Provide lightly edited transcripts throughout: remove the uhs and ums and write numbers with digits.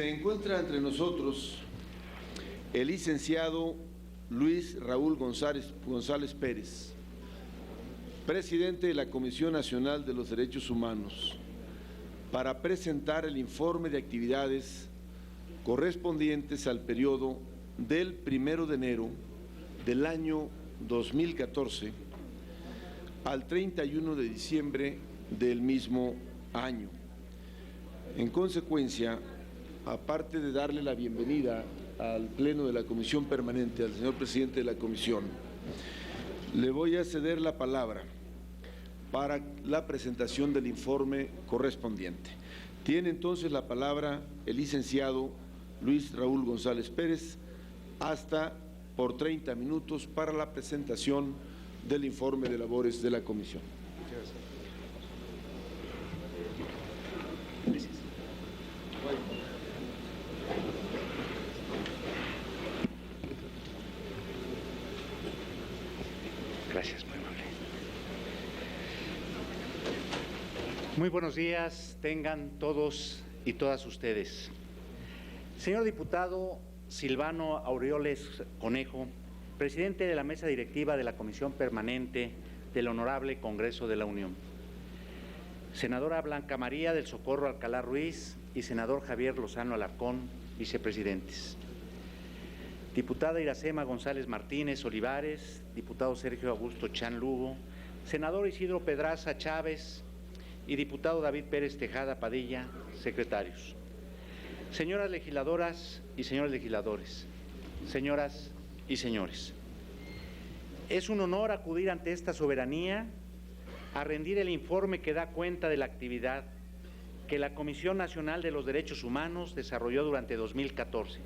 Se encuentra entre nosotros el licenciado Luis Raúl González Pérez, presidente de la Comisión Nacional de los Derechos Humanos, para presentar el informe de actividades correspondientes al periodo del 1 de enero del año 2014 al 31 de diciembre del mismo año. En consecuencia, aparte de darle la bienvenida al Pleno de la Comisión Permanente, al señor presidente de la Comisión, le voy a ceder la palabra para la presentación del informe correspondiente. Tiene entonces la palabra el licenciado Luis Raúl González Pérez, hasta por 30 minutos para la presentación del informe de labores de la Comisión. Gracias, muy amable. Muy buenos días, tengan todos y todas ustedes. Señor diputado Silvano Aureoles Conejo, presidente de la mesa directiva de la Comisión Permanente del Honorable Congreso de la Unión. Senadora Blanca María del Socorro Alcalá Ruiz y senador Javier Lozano Alarcón, vicepresidentes. Diputada Iracema González Martínez Olivares, diputado Sergio Augusto Chan Lugo, senador Isidro Pedraza Chávez y diputado David Pérez Tejada Padilla, secretarios. Señoras legisladoras y señores legisladores, señoras y señores, es un honor acudir ante esta soberanía a rendir el informe que da cuenta de la actividad que la Comisión Nacional de los Derechos Humanos desarrolló durante 2014,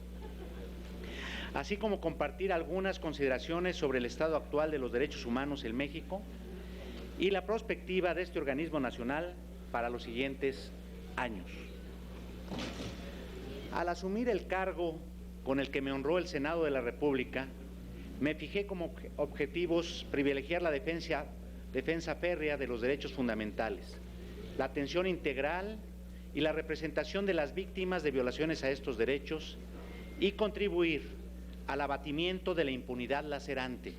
así como compartir algunas consideraciones sobre el estado actual de los derechos humanos en México y la perspectiva de este organismo nacional para los siguientes años. Al asumir el cargo con el que me honró el Senado de la República, me fijé como objetivos privilegiar la defensa férrea de los derechos fundamentales, la atención integral y la representación de las víctimas de violaciones a estos derechos y contribuir al abatimiento de la impunidad lacerante.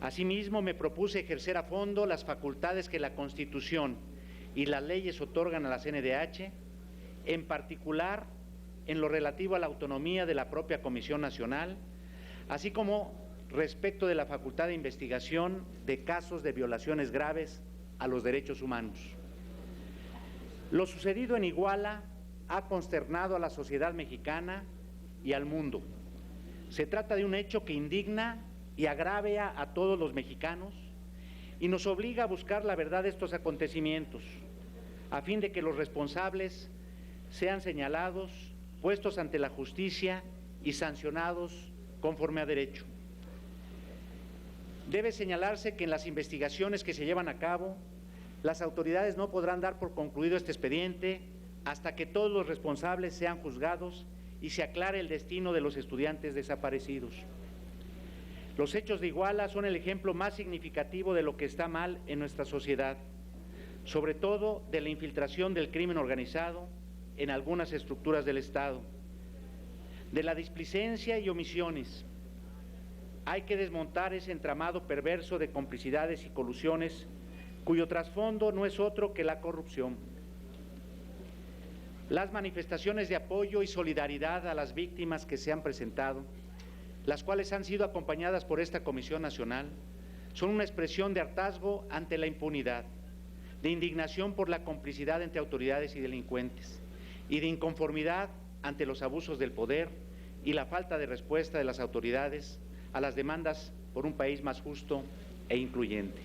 Asimismo, me propuse ejercer a fondo las facultades que la Constitución y las leyes otorgan a la CNDH, en particular en lo relativo a la autonomía de la propia Comisión Nacional, así como respecto de la facultad de investigación de casos de violaciones graves a los derechos humanos. Lo sucedido en Iguala ha consternado a la sociedad mexicana y al mundo. Se trata de un hecho que indigna y agravia a todos los mexicanos y nos obliga a buscar la verdad de estos acontecimientos, a fin de que los responsables sean señalados, puestos ante la justicia y sancionados conforme a derecho. Debe señalarse que en las investigaciones que se llevan a cabo, las autoridades no podrán dar por concluido este expediente hasta que todos los responsables sean juzgados y se aclare el destino de los estudiantes desaparecidos. Los hechos de Iguala son el ejemplo más significativo de lo que está mal en nuestra sociedad, sobre todo de la infiltración del crimen organizado en algunas estructuras del Estado, de la displicencia y omisiones. Hay que desmontar ese entramado perverso de complicidades y colusiones cuyo trasfondo no es otro que la corrupción. Las manifestaciones de apoyo y solidaridad a las víctimas que se han presentado, las cuales han sido acompañadas por esta Comisión Nacional, son una expresión de hartazgo ante la impunidad, de indignación por la complicidad entre autoridades y delincuentes, y de inconformidad ante los abusos del poder y la falta de respuesta de las autoridades a las demandas por un país más justo e incluyente.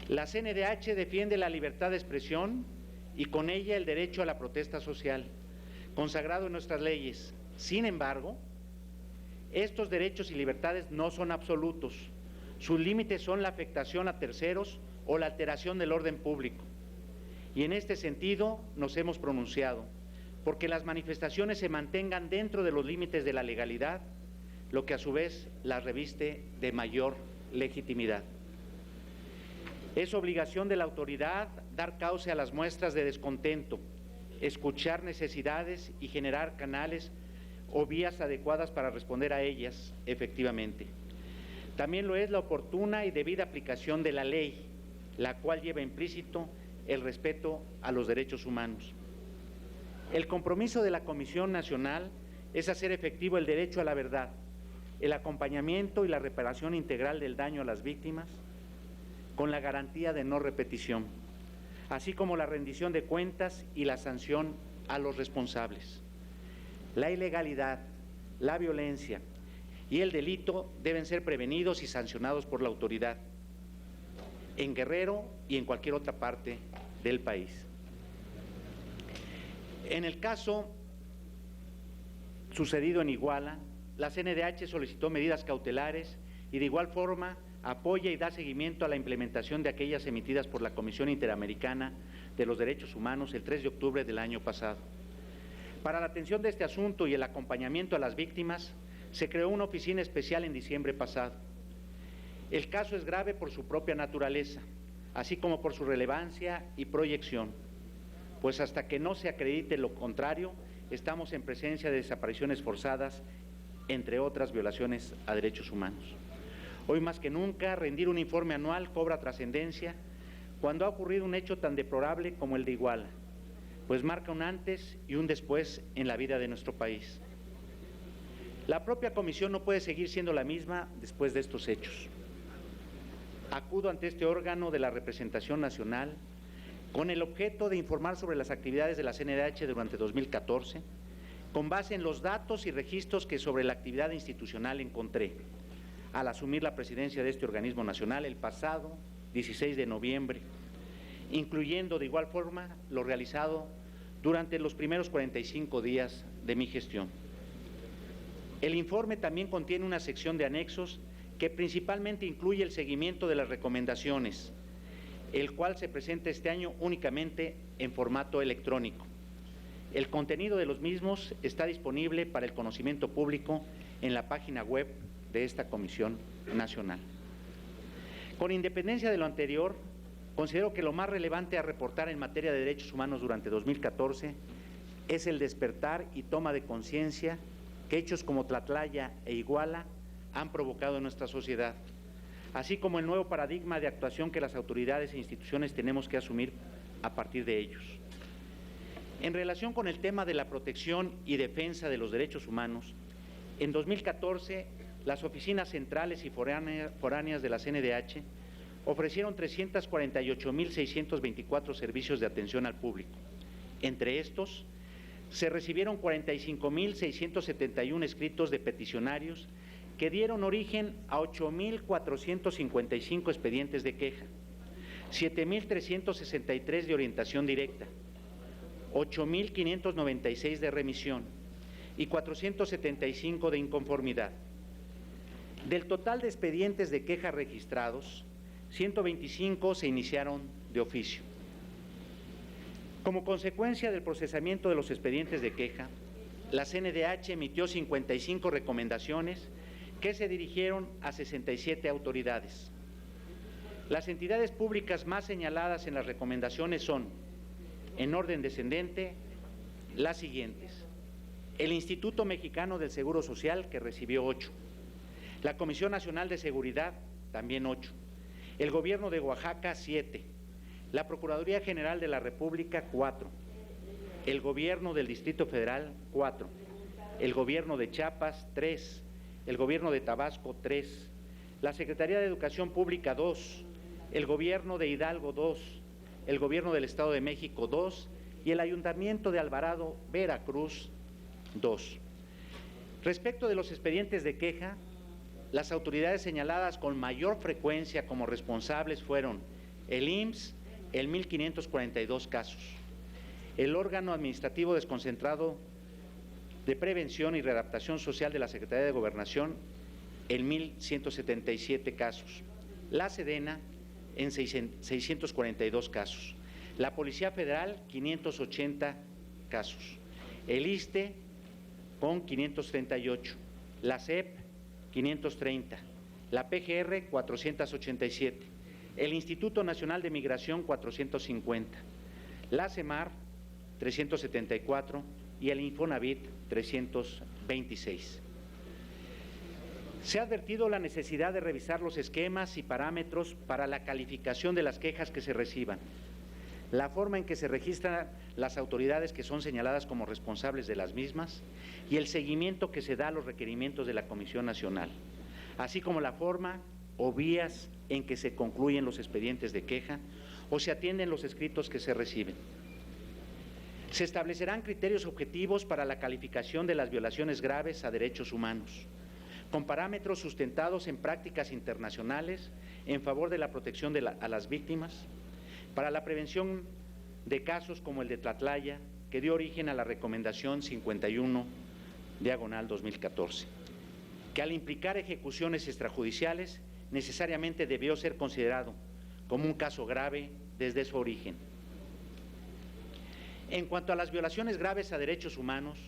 La CNDH defiende la libertad de expresión y con ella el derecho a la protesta social, consagrado en nuestras leyes. Sin embargo, estos derechos y libertades no son absolutos. Sus límites son la afectación a terceros o la alteración del orden público. Y en este sentido nos hemos pronunciado, porque las manifestaciones se mantengan dentro de los límites de la legalidad, lo que a su vez las reviste de mayor legitimidad. Es obligación de la autoridad dar cauce a las muestras de descontento, escuchar necesidades y generar canales o vías adecuadas para responder a ellas efectivamente. También lo es la oportuna y debida aplicación de la ley, la cual lleva implícito el respeto a los derechos humanos. El compromiso de la Comisión Nacional es hacer efectivo el derecho a la verdad, el acompañamiento y la reparación integral del daño a las víctimas, con la garantía de no repetición, así como la rendición de cuentas y la sanción a los responsables. La ilegalidad, la violencia y el delito deben ser prevenidos y sancionados por la autoridad, en Guerrero y en cualquier otra parte del país. En el caso sucedido en Iguala, la CNDH solicitó medidas cautelares y de igual forma apoya y da seguimiento a la implementación de aquellas emitidas por la Comisión Interamericana de los Derechos Humanos el 3 de octubre del año pasado. Para la atención de este asunto y el acompañamiento a las víctimas, se creó una oficina especial en diciembre pasado. El caso es grave por su propia naturaleza, así como por su relevancia y proyección, pues hasta que no se acredite lo contrario, estamos en presencia de desapariciones forzadas, entre otras violaciones a derechos humanos. Hoy más que nunca, rendir un informe anual cobra trascendencia cuando ha ocurrido un hecho tan deplorable como el de Iguala, pues marca un antes y un después en la vida de nuestro país. La propia comisión no puede seguir siendo la misma después de estos hechos. Acudo ante este órgano de la representación nacional con el objeto de informar sobre las actividades de la CNDH durante 2014, con base en los datos y registros que sobre la actividad institucional encontré al asumir la presidencia de este organismo nacional el pasado 16 de noviembre, incluyendo de igual forma lo realizado durante los primeros 45 días de mi gestión. El informe también contiene una sección de anexos que principalmente incluye el seguimiento de las recomendaciones, el cual se presenta este año únicamente en formato electrónico. El contenido de los mismos está disponible para el conocimiento público en la página web de esta Comisión Nacional. Con independencia de lo anterior, considero que lo más relevante a reportar en materia de derechos humanos durante 2014 es el despertar y toma de conciencia que hechos como Tlatlaya e Iguala han provocado en nuestra sociedad, así como el nuevo paradigma de actuación que las autoridades e instituciones tenemos que asumir a partir de ellos. En relación con el tema de la protección y defensa de los derechos humanos, en 2014 las oficinas centrales y foráneas de la CNDH ofrecieron 348.624 servicios de atención al público. Entre estos, se recibieron 45.671 escritos de peticionarios que dieron origen a 8.455 expedientes de queja, 7.363 de orientación directa, 8.596 de remisión y 475 de inconformidad. Del total de expedientes de queja registrados, 125 se iniciaron de oficio. Como consecuencia del procesamiento de los expedientes de queja, la CNDH emitió 55 recomendaciones que se dirigieron a 67 autoridades. Las entidades públicas más señaladas en las recomendaciones son, en orden descendente, las siguientes: el Instituto Mexicano del Seguro Social, que recibió 8, la Comisión Nacional de Seguridad, también 8, el Gobierno de Oaxaca, 7, la Procuraduría General de la República, 4, el Gobierno del Distrito Federal, 4, el Gobierno de Chiapas, 3, el Gobierno de Tabasco, 3, la Secretaría de Educación Pública, 2, el Gobierno de Hidalgo, 2, el Gobierno del Estado de México, 2 y el Ayuntamiento de Alvarado, Veracruz, 2. Respecto de los expedientes de queja, las autoridades señaladas con mayor frecuencia como responsables fueron el IMSS, en 1.542 casos, el órgano administrativo desconcentrado de Prevención y Readaptación Social de la Secretaría de Gobernación, en 1.177 casos, la Sedena en 642 casos, la Policía Federal 580 casos, el ISSSTE con 538, la SEP 530, la PGR 487, el Instituto Nacional de Migración 450, la CEMAR 374 y el Infonavit 326. Se ha advertido la necesidad de revisar los esquemas y parámetros para la calificación de las quejas que se reciban, la forma en que se registran las autoridades que son señaladas como responsables de las mismas y el seguimiento que se da a los requerimientos de la Comisión Nacional, así como la forma o vías en que se concluyen los expedientes de queja o se atienden los escritos que se reciben. Se establecerán criterios objetivos para la calificación de las violaciones graves a derechos humanos, con parámetros sustentados en prácticas internacionales en favor de la protección a las víctimas, para la prevención de casos como el de Tlatlaya, que dio origen a la Recomendación 51/2014, que al implicar ejecuciones extrajudiciales necesariamente debió ser considerado como un caso grave desde su origen. En cuanto a las violaciones graves a derechos humanos,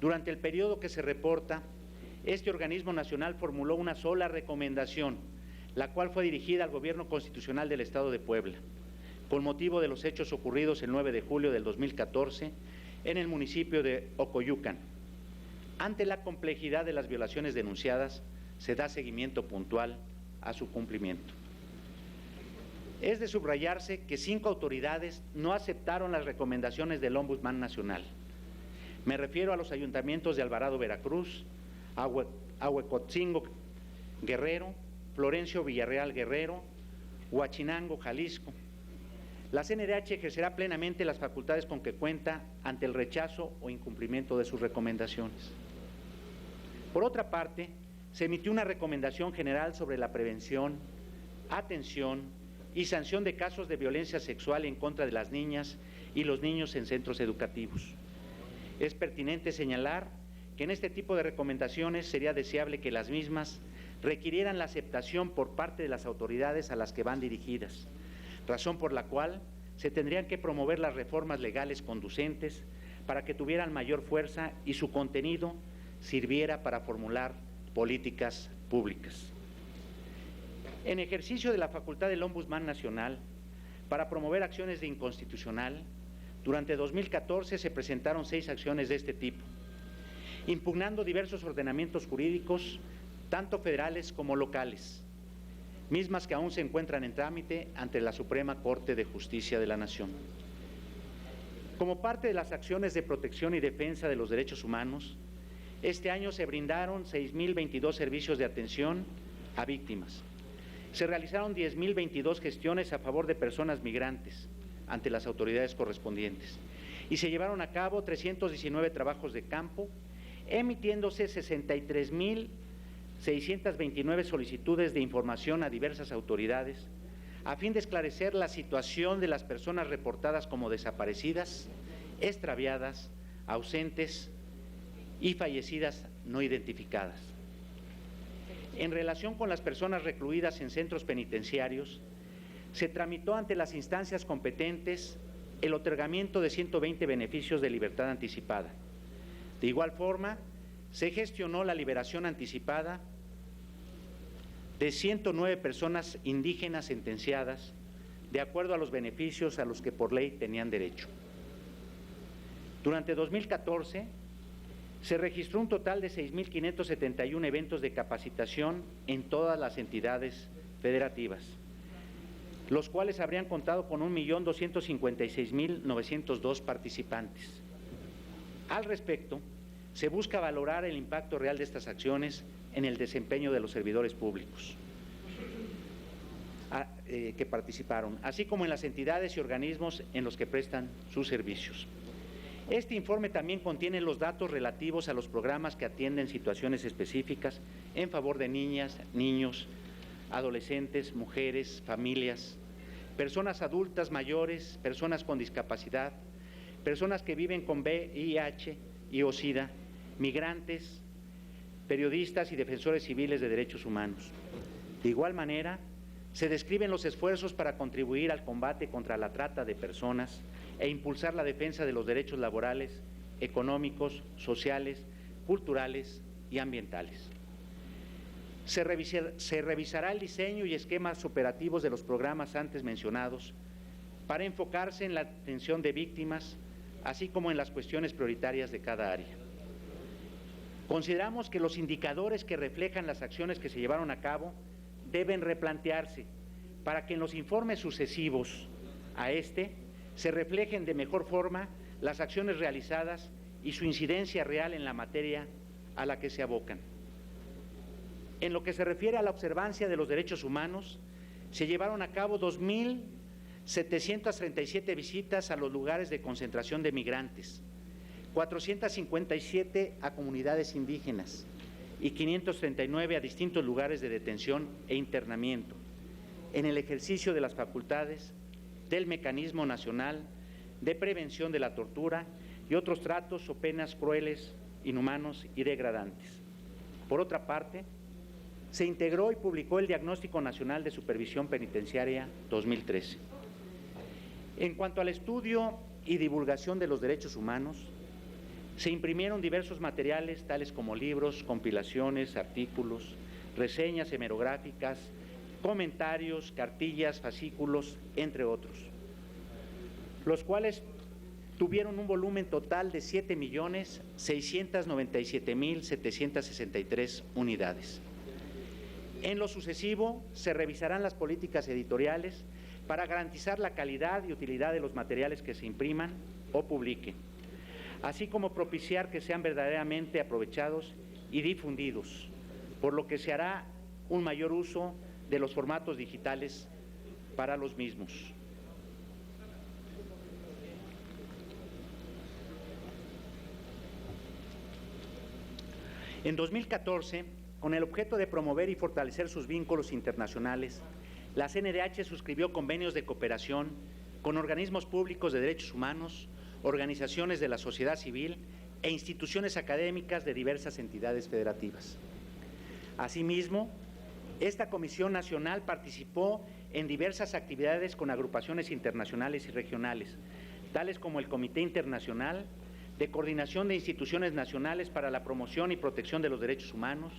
durante el periodo que se reporta, este organismo nacional formuló una sola recomendación, la cual fue dirigida al Gobierno Constitucional del Estado de Puebla, con motivo de los hechos ocurridos el 9 de julio del 2014 en el municipio de Ocoyucan. Ante la complejidad de las violaciones denunciadas, se da seguimiento puntual a su cumplimiento. Es de subrayarse que 5 autoridades no aceptaron las recomendaciones del Ombudsman Nacional. Me refiero a los ayuntamientos de Alvarado, Veracruz, Ahuecotzingo, Guerrero, Florencio Villarreal, Guerrero, Huachinango, Jalisco. La CNDH ejercerá plenamente las facultades con que cuenta ante el rechazo o incumplimiento de sus recomendaciones. Por otra parte, se emitió una recomendación general sobre la prevención, atención y sanción de casos de violencia sexual en contra de las niñas y los niños en centros educativos. Es pertinente señalar que en este tipo de recomendaciones sería deseable que las mismas requirieran la aceptación por parte de las autoridades a las que van dirigidas, razón por la cual se tendrían que promover las reformas legales conducentes para que tuvieran mayor fuerza y su contenido sirviera para formular políticas públicas. En ejercicio de la facultad del Ombudsman Nacional para promover acciones de inconstitucional, durante 2014 se presentaron 6 acciones de este tipo, impugnando diversos ordenamientos jurídicos, tanto federales como locales, mismas que aún se encuentran en trámite ante la Suprema Corte de Justicia de la Nación. Como parte de las acciones de protección y defensa de los derechos humanos, este año se brindaron 6.022 servicios de atención a víctimas. Se realizaron 10.022 gestiones a favor de personas migrantes ante las autoridades correspondientes y se llevaron a cabo 319 trabajos de campo, emitiéndose 63.629 solicitudes de información a diversas autoridades a fin de esclarecer la situación de las personas reportadas como desaparecidas, extraviadas, ausentes y fallecidas no identificadas. En relación con las personas recluidas en centros penitenciarios, se tramitó ante las instancias competentes el otorgamiento de 120 beneficios de libertad anticipada. De igual forma, se gestionó la liberación anticipada de 109 personas indígenas sentenciadas de acuerdo a los beneficios a los que por ley tenían derecho. Durante 2014, se registró un total de 6.571 eventos de capacitación en todas las entidades federativas, los cuales habrían contado con 1.256.902 participantes. Al respecto, se busca valorar el impacto real de estas acciones en el desempeño de los servidores públicos que participaron, así como en las entidades y organismos en los que prestan sus servicios. Este informe también contiene los datos relativos a los programas que atienden situaciones específicas en favor de niñas, niños, adolescentes, mujeres, familias, personas adultas mayores, personas con discapacidad, personas que viven con VIH y o SIDA, migrantes, periodistas y defensores civiles de derechos humanos. De igual manera, se describen los esfuerzos para contribuir al combate contra la trata de personas e impulsar la defensa de los derechos laborales, económicos, sociales, culturales y ambientales. Se revisará el diseño y esquemas operativos de los programas antes mencionados para enfocarse en la atención de víctimas, así como en las cuestiones prioritarias de cada área. Consideramos que los indicadores que reflejan las acciones que se llevaron a cabo deben replantearse para que en los informes sucesivos a este se reflejen de mejor forma las acciones realizadas y su incidencia real en la materia a la que se abocan. En lo que se refiere a la observancia de los derechos humanos, se llevaron a cabo 2.737 visitas a los lugares de concentración de migrantes, 457 a comunidades indígenas y 539 a distintos lugares de detención e internamiento, en el ejercicio de las facultades del Mecanismo Nacional de Prevención de la Tortura y otros tratos o penas crueles, inhumanos y degradantes. Por otra parte, se integró y publicó el Diagnóstico Nacional de Supervisión Penitenciaria 2013. En cuanto al estudio y divulgación de los derechos humanos, se imprimieron diversos materiales tales como libros, compilaciones, artículos, reseñas hemerográficas, comentarios, cartillas, fascículos, entre otros, los cuales tuvieron un volumen total de 7.697.763 unidades. En lo sucesivo, se revisarán las políticas editoriales para garantizar la calidad y utilidad de los materiales que se impriman o publiquen, así como propiciar que sean verdaderamente aprovechados y difundidos, por lo que se hará un mayor uso de los formatos digitales para los mismos. En 2014, con el objeto de promover y fortalecer sus vínculos internacionales, la CNDH suscribió convenios de cooperación con organismos públicos de derechos humanos, organizaciones de la sociedad civil e instituciones académicas de diversas entidades federativas. Asimismo, esta Comisión Nacional participó en diversas actividades con agrupaciones internacionales y regionales, tales como el Comité Internacional de Coordinación de Instituciones Nacionales para la Promoción y Protección de los Derechos Humanos,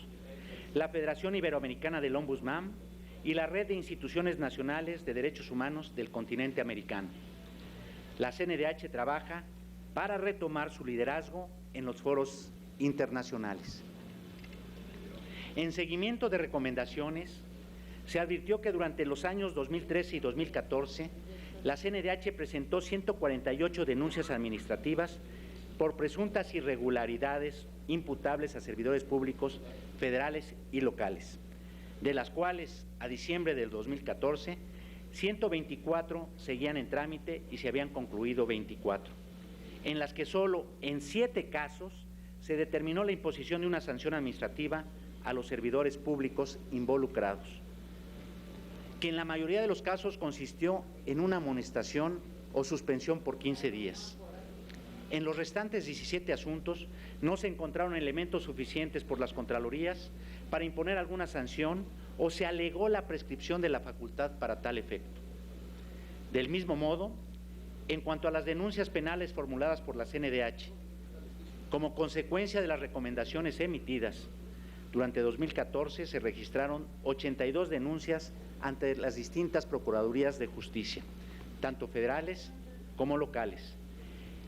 la Federación Iberoamericana del Ombudsman y la Red de Instituciones Nacionales de Derechos Humanos del continente americano. La CNDH trabaja para retomar su liderazgo en los foros internacionales. En seguimiento de recomendaciones, se advirtió que durante los años 2013 y 2014, la CNDH presentó 148 denuncias administrativas por presuntas irregularidades imputables a servidores públicos federales y locales, de las cuales, a diciembre del 2014, 124 seguían en trámite y se habían concluido 24, en las que solo en 7 casos se determinó la imposición de una sanción administrativa a los servidores públicos involucrados, que en la mayoría de los casos consistió en una amonestación o suspensión por 15 días. En los restantes 17 asuntos no se encontraron elementos suficientes por las Contralorías para imponer alguna sanción o se alegó la prescripción de la facultad para tal efecto. Del mismo modo, en cuanto a las denuncias penales formuladas por la CNDH, como consecuencia de las recomendaciones emitidas, durante 2014 se registraron 82 denuncias ante las distintas Procuradurías de Justicia, tanto federales como locales,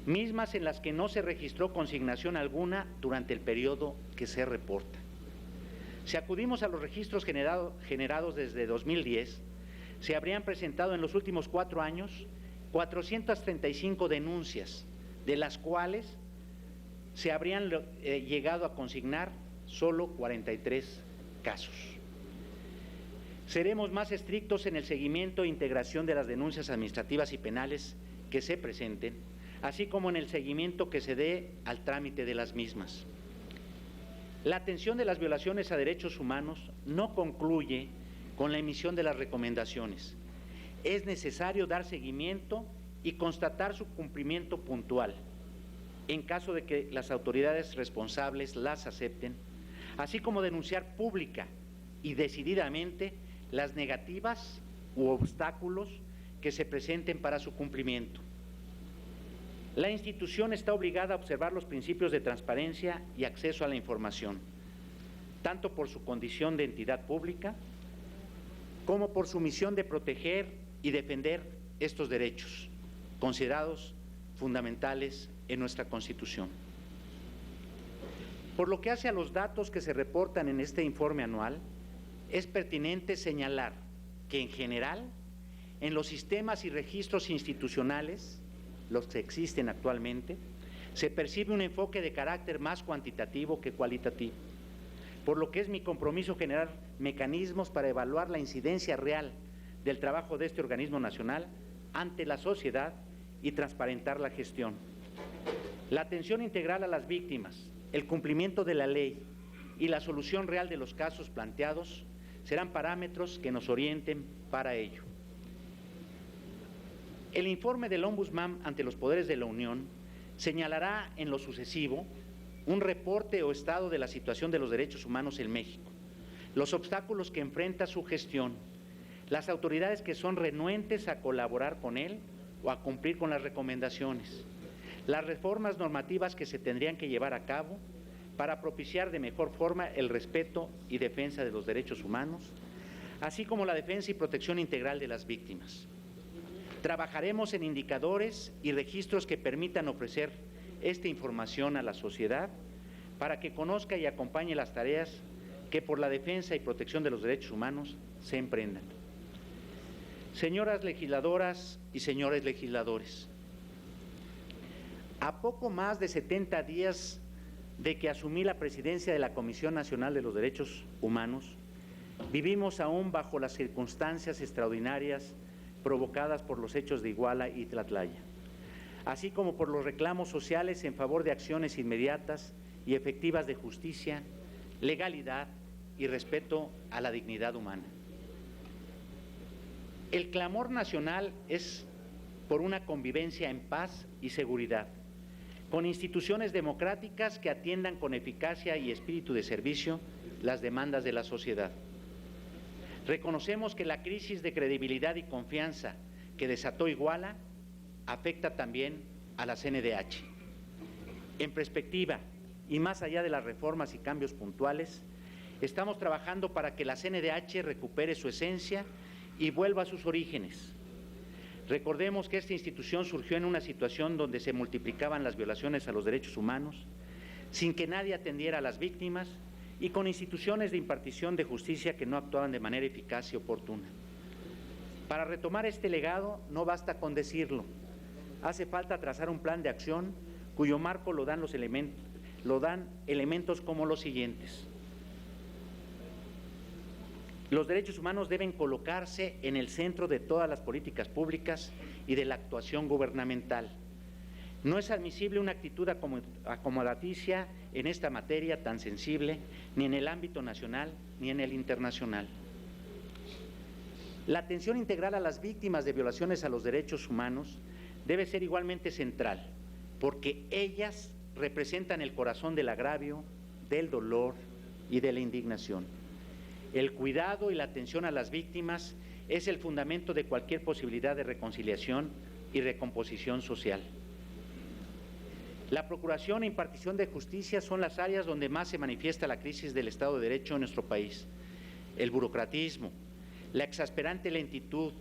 mismas en las que no se registró consignación alguna durante el periodo que se reporta. Si acudimos a los registros generados desde 2010, se habrían presentado en los últimos 4 años 435 denuncias, de las cuales se habrían llegado a consignar solo 43 casos. Seremos más estrictos en el seguimiento e integración de las denuncias administrativas y penales que se presenten, así como en el seguimiento que se dé al trámite de las mismas. La atención de las violaciones a derechos humanos no concluye con la emisión de las recomendaciones. Es necesario dar seguimiento y constatar su cumplimiento puntual, en caso de que las autoridades responsables las acepten, así como denunciar pública y decididamente las negativas u obstáculos que se presenten para su cumplimiento. La institución está obligada a observar los principios de transparencia y acceso a la información, tanto por su condición de entidad pública como por su misión de proteger y defender estos derechos, considerados fundamentales en nuestra Constitución. Por lo que hace a los datos que se reportan en este informe anual, es pertinente señalar que en general, en los sistemas y registros institucionales, los que existen actualmente, se percibe un enfoque de carácter más cuantitativo que cualitativo, por lo que es mi compromiso generar mecanismos para evaluar la incidencia real del trabajo de este organismo nacional ante la sociedad y transparentar la gestión. La atención integral a las víctimas, el cumplimiento de la ley y la solución real de los casos planteados serán parámetros que nos orienten para ello. El informe del Ombudsman ante los poderes de la Unión señalará en lo sucesivo un reporte o estado de la situación de los derechos humanos en México, los obstáculos que enfrenta su gestión, las autoridades que son renuentes a colaborar con él o a cumplir con las recomendaciones, las reformas normativas que se tendrían que llevar a cabo para propiciar de mejor forma el respeto y defensa de los derechos humanos, así como la defensa y protección integral de las víctimas. Trabajaremos en indicadores y registros que permitan ofrecer esta información a la sociedad para que conozca y acompañe las tareas que por la defensa y protección de los derechos humanos se emprendan. Señoras legisladoras y señores legisladores, a poco más de 70 días de que asumí la presidencia de la Comisión Nacional de los Derechos Humanos, vivimos aún bajo las circunstancias extraordinarias provocadas por los hechos de Iguala y Tlatlaya, así como por los reclamos sociales en favor de acciones inmediatas y efectivas de justicia, legalidad y respeto a la dignidad humana. El clamor nacional es por una convivencia en paz y seguridad, con instituciones democráticas que atiendan con eficacia y espíritu de servicio las demandas de la sociedad. Reconocemos que la crisis de credibilidad y confianza que desató Iguala afecta también a la CNDH. En perspectiva, y más allá de las reformas y cambios puntuales, estamos trabajando para que la CNDH recupere su esencia y vuelva a sus orígenes. Recordemos que esta institución surgió en una situación donde se multiplicaban las violaciones a los derechos humanos, sin que nadie atendiera a las víctimas y con instituciones de impartición de justicia que no actuaban de manera eficaz y oportuna. Para retomar este legado no basta con decirlo, hace falta trazar un plan de acción cuyo marco lo dan elementos como los siguientes. Los derechos humanos deben colocarse en el centro de todas las políticas públicas y de la actuación gubernamental. No es admisible una actitud acomodaticia en esta materia tan sensible, ni en el ámbito nacional ni en el internacional. La atención integral a las víctimas de violaciones a los derechos humanos debe ser igualmente central, porque ellas representan el corazón del agravio, del dolor y de la indignación. El cuidado y la atención a las víctimas es el fundamento de cualquier posibilidad de reconciliación y recomposición social. La procuración e impartición de justicia son las áreas donde más se manifiesta la crisis del Estado de Derecho en nuestro país. El burocratismo, la exasperante lentitud,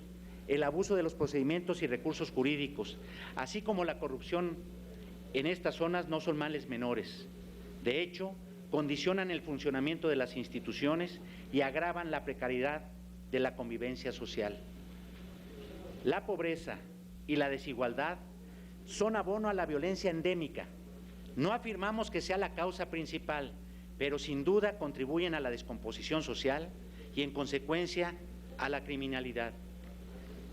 el abuso de los procedimientos y recursos jurídicos, así como la corrupción en estas zonas no son males menores. De hecho, condicionan el funcionamiento de las instituciones y agravan la precariedad de la convivencia social. La pobreza y la desigualdad son abono a la violencia endémica. No afirmamos que sea la causa principal, pero sin duda contribuyen a la descomposición social y, en consecuencia, a la criminalidad.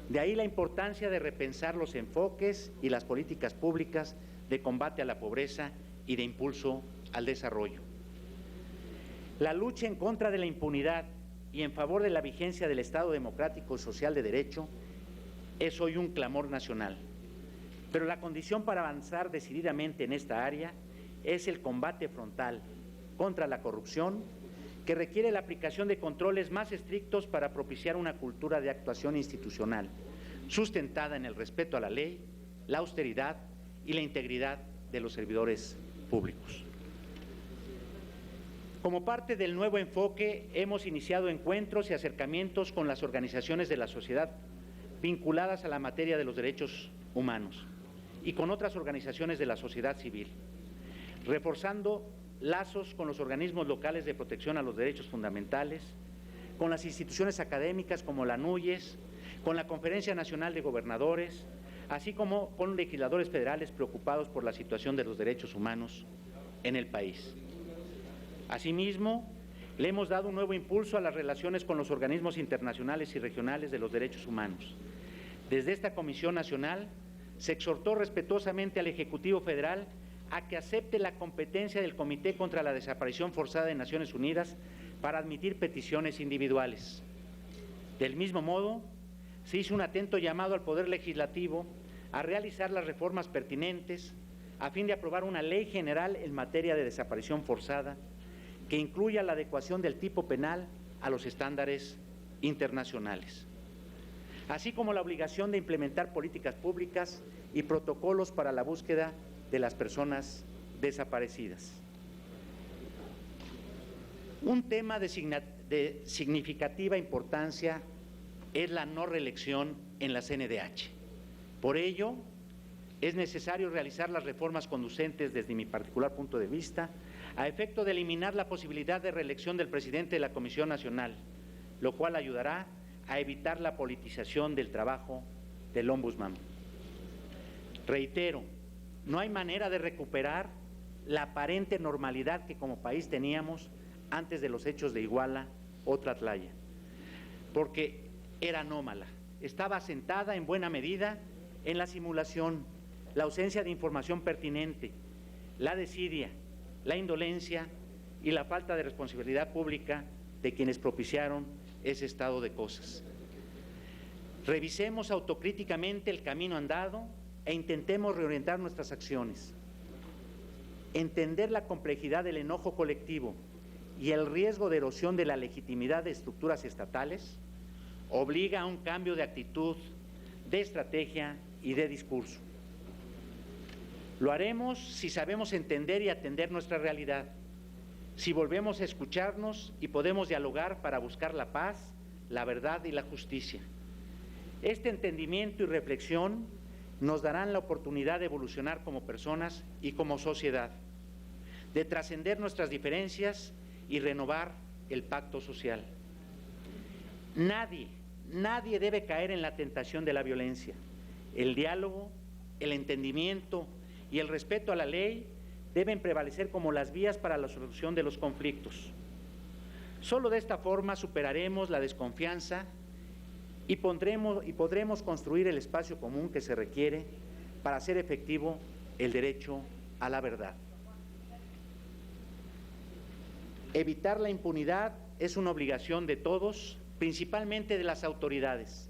De ahí la importancia de repensar los enfoques y las políticas públicas de combate a la pobreza y de impulso al desarrollo. La lucha en contra de la impunidad y en favor de la vigencia del Estado democrático y social de derecho es hoy un clamor nacional. Pero la condición para avanzar decididamente en esta área es el combate frontal contra la corrupción, que requiere la aplicación de controles más estrictos para propiciar una cultura de actuación institucional, sustentada en el respeto a la ley, la austeridad y la integridad de los servidores públicos. Como parte del nuevo enfoque, hemos iniciado encuentros y acercamientos con las organizaciones de la sociedad vinculadas a la materia de los derechos humanos y con otras organizaciones de la sociedad civil, reforzando lazos con los organismos locales de protección a los derechos fundamentales, con las instituciones académicas como la NUYES, con la Conferencia Nacional de Gobernadores, así como con legisladores federales preocupados por la situación de los derechos humanos en el país. Asimismo, le hemos dado un nuevo impulso a las relaciones con los organismos internacionales y regionales de los derechos humanos. Desde esta Comisión Nacional se exhortó respetuosamente al Ejecutivo Federal a que acepte la competencia del Comité contra la Desaparición Forzada de Naciones Unidas para admitir peticiones individuales. Del mismo modo, se hizo un atento llamado al Poder Legislativo a realizar las reformas pertinentes a fin de aprobar una ley general en materia de desaparición forzada que incluya la adecuación del tipo penal a los estándares internacionales, así como la obligación de implementar políticas públicas y protocolos para la búsqueda de las personas desaparecidas. Un tema de significativa importancia es la no reelección en la CNDH. Por ello, es necesario realizar las reformas conducentes, desde mi particular punto de vista, a efecto de eliminar la posibilidad de reelección del presidente de la Comisión Nacional, lo cual ayudará a evitar la politización del trabajo del Ombudsman. Reitero, no hay manera de recuperar la aparente normalidad que como país teníamos antes de los hechos de Iguala o Tlatlaya, porque era anómala, estaba asentada en buena medida en la simulación, la ausencia de información pertinente, la desidia, la indolencia y la falta de responsabilidad pública de quienes propiciaron ese estado de cosas. Revisemos autocríticamente el camino andado e intentemos reorientar nuestras acciones. Entender la complejidad del enojo colectivo y el riesgo de erosión de la legitimidad de estructuras estatales obliga a un cambio de actitud, de estrategia y de discurso. Lo haremos si sabemos entender y atender nuestra realidad, si volvemos a escucharnos y podemos dialogar para buscar la paz, la verdad y la justicia. Este entendimiento y reflexión nos darán la oportunidad de evolucionar como personas y como sociedad, de trascender nuestras diferencias y renovar el pacto social. Nadie debe caer en la tentación de la violencia. El diálogo, el entendimiento y el respeto a la ley deben prevalecer como las vías para la solución de los conflictos. Solo de esta forma superaremos la desconfianza y podremos construir el espacio común que se requiere para hacer efectivo el derecho a la verdad. Evitar la impunidad es una obligación de todos, principalmente de las autoridades.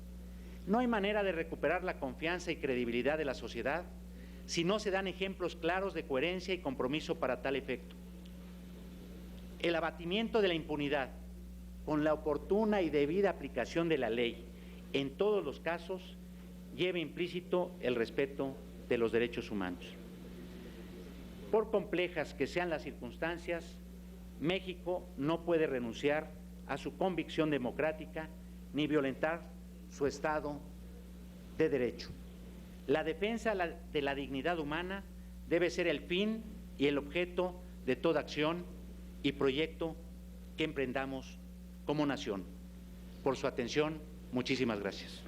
No hay manera de recuperar la confianza y credibilidad de la sociedad si no se dan ejemplos claros de coherencia y compromiso para tal efecto. El abatimiento de la impunidad, con la oportuna y debida aplicación de la ley en todos los casos, lleva implícito el respeto de los derechos humanos. Por complejas que sean las circunstancias, México no puede renunciar a su convicción democrática ni violentar su Estado de Derecho. La defensa de la dignidad humana debe ser el fin y el objeto de toda acción y proyecto que emprendamos como nación. Por su atención, muchísimas gracias.